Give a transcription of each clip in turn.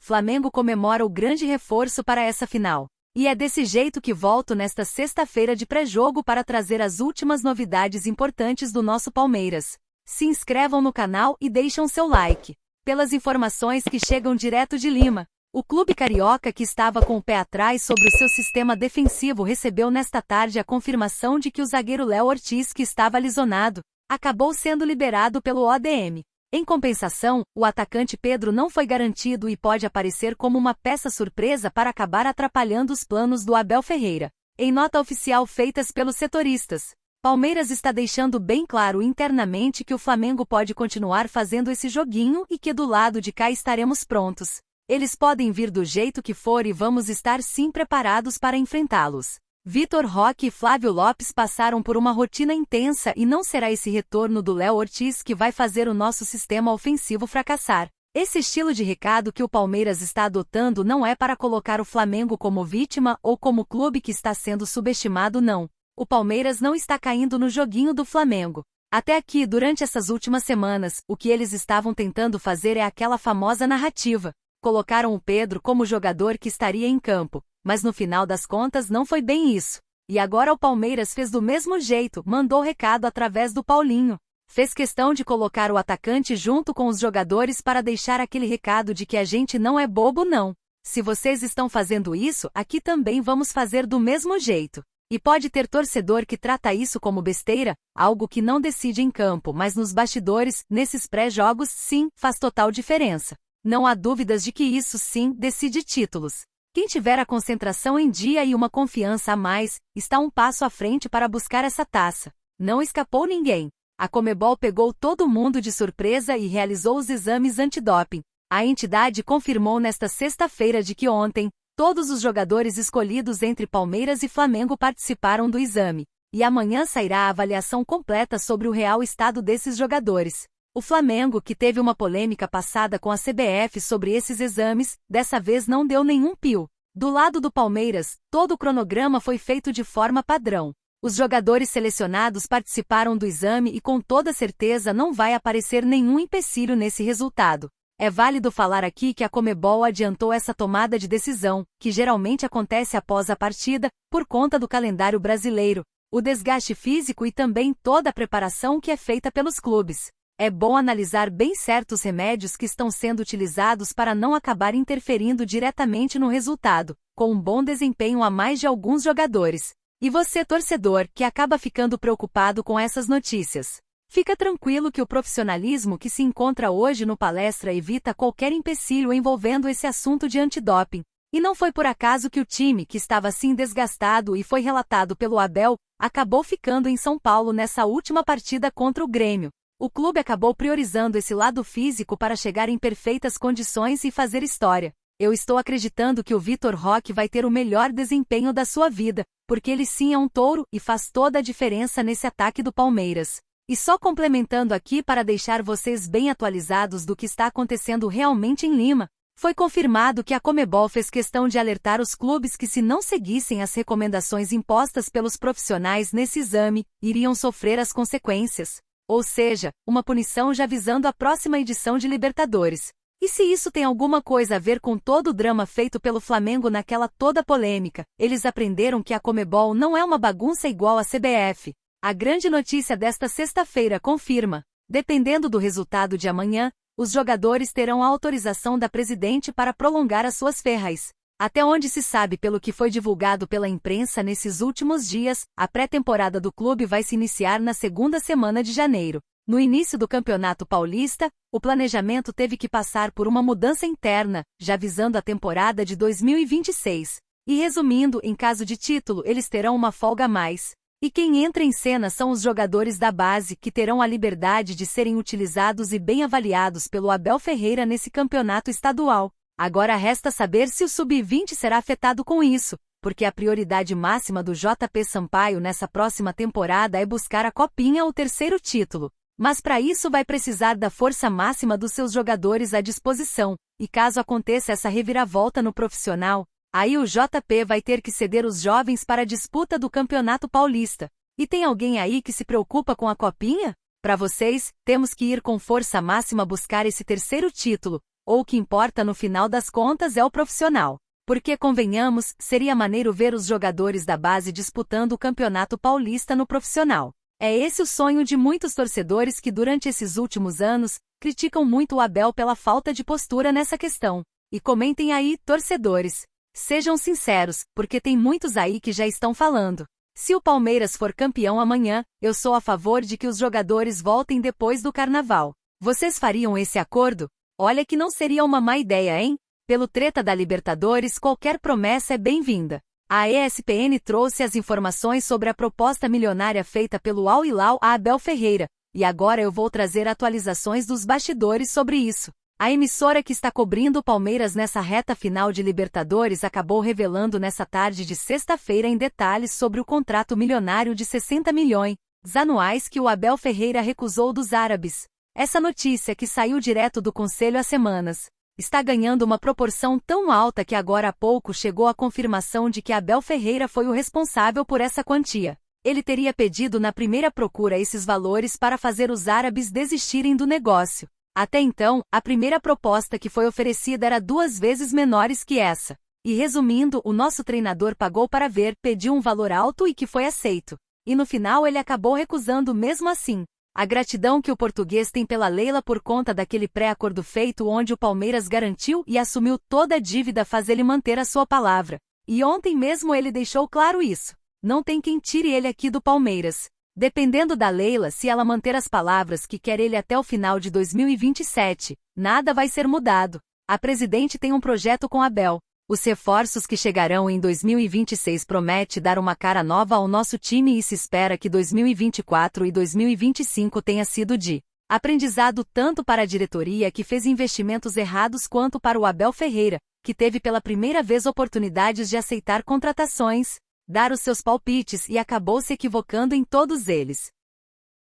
Flamengo comemora o grande reforço para essa final. E é desse jeito que volto nesta sexta-feira de pré-jogo para trazer as últimas novidades importantes do nosso Palmeiras. Se inscrevam no canal e deixem seu like. Pelas informações que chegam direto de Lima, o clube carioca, que estava com o pé atrás sobre o seu sistema defensivo, recebeu nesta tarde a confirmação de que o zagueiro Léo Ortiz, que estava lesionado, acabou sendo liberado pelo ODM. Em compensação, o atacante Pedro não foi garantido e pode aparecer como uma peça surpresa para acabar atrapalhando os planos do Abel Ferreira. Em nota oficial feitas pelos setoristas, Palmeiras está deixando bem claro internamente que o Flamengo pode continuar fazendo esse joguinho e que do lado de cá estaremos prontos. Eles podem vir do jeito que for e vamos estar sim preparados para enfrentá-los. Vitor Roque e Flávio Lopes passaram por uma rotina intensa e não será esse retorno do Léo Ortiz que vai fazer o nosso sistema ofensivo fracassar. Esse estilo de recado que o Palmeiras está adotando não é para colocar o Flamengo como vítima ou como clube que está sendo subestimado, não. O Palmeiras não está caindo no joguinho do Flamengo. Até aqui, durante essas últimas semanas, o que eles estavam tentando fazer é aquela famosa narrativa. Colocaram o Pedro como jogador que estaria em campo, mas no final das contas não foi bem isso. E agora o Palmeiras fez do mesmo jeito, mandou recado através do Paulinho. Fez questão de colocar o atacante junto com os jogadores para deixar aquele recado de que a gente não é bobo, não. Se vocês estão fazendo isso, aqui também vamos fazer do mesmo jeito. E pode ter torcedor que trata isso como besteira, algo que não decide em campo, mas nos bastidores, nesses pré-jogos, sim, faz total diferença. Não há dúvidas de que isso sim decide títulos. Quem tiver a concentração em dia e uma confiança a mais, está um passo à frente para buscar essa taça. Não escapou ninguém. A Conmebol pegou todo mundo de surpresa e realizou os exames antidoping. A entidade confirmou nesta sexta-feira de que ontem, todos os jogadores escolhidos entre Palmeiras e Flamengo participaram do exame. E amanhã sairá a avaliação completa sobre o real estado desses jogadores. O Flamengo, que teve uma polêmica passada com a CBF sobre esses exames, dessa vez não deu nenhum pio. Do lado do Palmeiras, todo o cronograma foi feito de forma padrão. Os jogadores selecionados participaram do exame e com toda certeza não vai aparecer nenhum empecilho nesse resultado. É válido falar aqui que a Conmebol adiantou essa tomada de decisão, que geralmente acontece após a partida, por conta do calendário brasileiro, o desgaste físico e também toda a preparação que é feita pelos clubes. É bom analisar bem certos remédios que estão sendo utilizados para não acabar interferindo diretamente no resultado, com um bom desempenho a mais de alguns jogadores. E você, torcedor, que acaba ficando preocupado com essas notícias. Fica tranquilo que o profissionalismo que se encontra hoje no Palestra evita qualquer empecilho envolvendo esse assunto de antidoping. E não foi por acaso que o time, que estava assim desgastado e foi relatado pelo Abel, acabou ficando em São Paulo nessa última partida contra o Grêmio. O clube acabou priorizando esse lado físico para chegar em perfeitas condições e fazer história. Eu estou acreditando que o Vitor Roque vai ter o melhor desempenho da sua vida, porque ele sim é um touro e faz toda a diferença nesse ataque do Palmeiras. E só complementando aqui para deixar vocês bem atualizados do que está acontecendo realmente em Lima, foi confirmado que a Conmebol fez questão de alertar os clubes que, se não seguissem as recomendações impostas pelos profissionais nesse exame, iriam sofrer as consequências. Ou seja, uma punição já visando a próxima edição de Libertadores. E se isso tem alguma coisa a ver com todo o drama feito pelo Flamengo naquela toda polêmica, eles aprenderam que a Conmebol não é uma bagunça igual a CBF. A grande notícia desta sexta-feira confirma. Dependendo do resultado de amanhã, os jogadores terão a autorização da presidente para prolongar as suas férias. Até onde se sabe pelo que foi divulgado pela imprensa nesses últimos dias, a pré-temporada do clube vai se iniciar na segunda semana de janeiro. No início do Campeonato Paulista, o planejamento teve que passar por uma mudança interna, já visando a temporada de 2026. E resumindo, em caso de título, eles terão uma folga a mais. E quem entra em cena são os jogadores da base, que terão a liberdade de serem utilizados e bem avaliados pelo Abel Ferreira nesse campeonato estadual. Agora resta saber se o Sub-20 será afetado com isso, porque a prioridade máxima do JP Sampaio nessa próxima temporada é buscar a Copinha, o terceiro título. Mas para isso vai precisar da força máxima dos seus jogadores à disposição, e caso aconteça essa reviravolta no profissional, aí o JP vai ter que ceder os jovens para a disputa do Campeonato Paulista. E tem alguém aí que se preocupa com a Copinha? Para vocês, temos que ir com força máxima buscar esse terceiro título, Ou o que importa no final das contas é o profissional. Porque, convenhamos, seria maneiro ver os jogadores da base disputando o Campeonato Paulista no profissional. É esse o sonho de muitos torcedores que durante esses últimos anos, criticam muito o Abel pela falta de postura nessa questão. E comentem aí, torcedores. Sejam sinceros, porque tem muitos aí que já estão falando. Se o Palmeiras for campeão amanhã, eu sou a favor de que os jogadores voltem depois do Carnaval. Vocês fariam esse acordo? Olha que não seria uma má ideia, hein? Pelo treta da Libertadores, qualquer promessa é bem-vinda. A ESPN trouxe as informações sobre a proposta milionária feita pelo Al Hilal a Abel Ferreira, e agora eu vou trazer atualizações dos bastidores sobre isso. A emissora que está cobrindo o Palmeiras nessa reta final de Libertadores acabou revelando nessa tarde de sexta-feira em detalhes sobre o contrato milionário de 60 milhões anuais que o Abel Ferreira recusou dos árabes. Essa notícia, que saiu direto do Conselho há semanas, está ganhando uma proporção tão alta que agora há pouco chegou a confirmação de que Abel Ferreira foi o responsável por essa quantia. Ele teria pedido na primeira procura esses valores para fazer os árabes desistirem do negócio. Até então, a primeira proposta que foi oferecida era 2 vezes menores que essa. E resumindo, o nosso treinador pagou para ver, pediu um valor alto e que foi aceito. E no final ele acabou recusando mesmo assim. A gratidão que o português tem pela Leila por conta daquele pré-acordo feito onde o Palmeiras garantiu e assumiu toda a dívida faz ele manter a sua palavra. E ontem mesmo ele deixou claro isso. Não tem quem tire ele aqui do Palmeiras. Dependendo da Leila, se ela manter as palavras que quer ele até o final de 2027, nada vai ser mudado. A presidente tem um projeto com Abel. Os reforços que chegarão em 2026 promete dar uma cara nova ao nosso time e se espera que 2024 e 2025 tenha sido de aprendizado tanto para a diretoria que fez investimentos errados quanto para o Abel Ferreira, que teve pela primeira vez oportunidades de aceitar contratações, dar os seus palpites e acabou se equivocando em todos eles.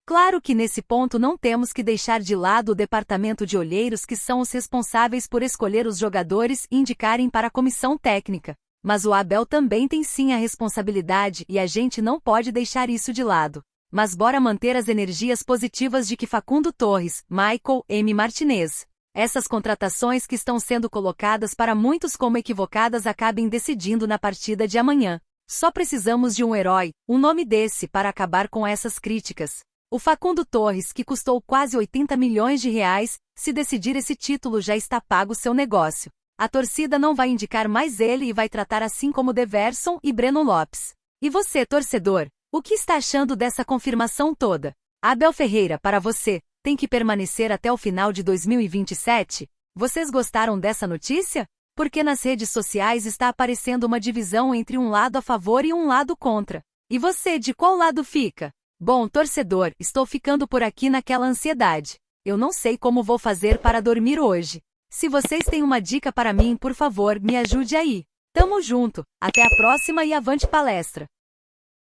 Claro que nesse ponto não temos que deixar de lado o departamento de olheiros que são os responsáveis por escolher os jogadores e indicarem para a comissão técnica. Mas o Abel também tem sim a responsabilidade e a gente não pode deixar isso de lado. Mas bora manter as energias positivas de que Facundo Torres, Michael M. Martinez, essas contratações que estão sendo colocadas para muitos como equivocadas acabem decidindo na partida de amanhã. Só precisamos de um herói, um nome desse para acabar com essas críticas. O Facundo Torres, que custou quase 80 milhões de reais, se decidir esse título já está pago seu negócio. A torcida não vai indicar mais ele e vai tratar assim como Deverson e Breno Lopes. E você, torcedor, o que está achando dessa confirmação toda? Abel Ferreira, para você, tem que permanecer até o final de 2027? Vocês gostaram dessa notícia? Porque nas redes sociais está aparecendo uma divisão entre um lado a favor e um lado contra. E você, de qual lado fica? Bom, torcedor, estou ficando por aqui naquela ansiedade. Eu não sei como vou fazer para dormir hoje. Se vocês têm uma dica para mim, por favor, me ajude aí. Tamo junto, até a próxima e avante palestra!